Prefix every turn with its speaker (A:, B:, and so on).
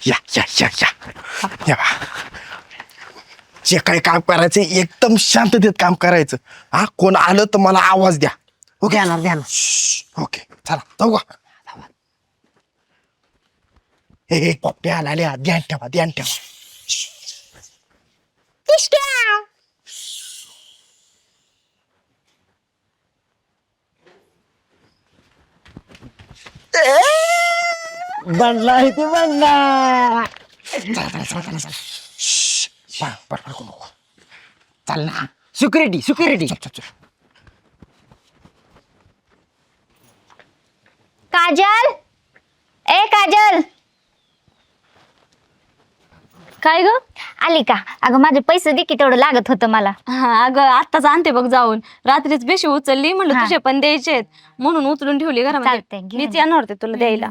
A: या या या या या बा. जे काही काम करायचं एकदम शांततेत काम करायचं. हा कोण आलं तर मला आवाज द्या. ओके
B: ध्यानात
A: ओके चला जाऊ का. हे पप्प्या आल्या ध्यान ठेवा ध्यान ठेवा.
B: बनला आहे ते बनला.
A: बरं नको चाल ना.
B: Security security.
C: काजल ए काजल
D: काय ग?
C: आली का? अगं माझे पैसे दे की तेवढं लागत होतं मला.
D: हा, अगं आत्ताच आणते बघ जाऊन. रात्रीच बेशी उचलली म्हणलं
C: हा.
D: तुझे पण द्यायचेत म्हणून उचलून ठेवली
C: चालतंय,
D: घरामध्ये.
C: घेऊन
D: मीच येणार होते तुला द्यायला.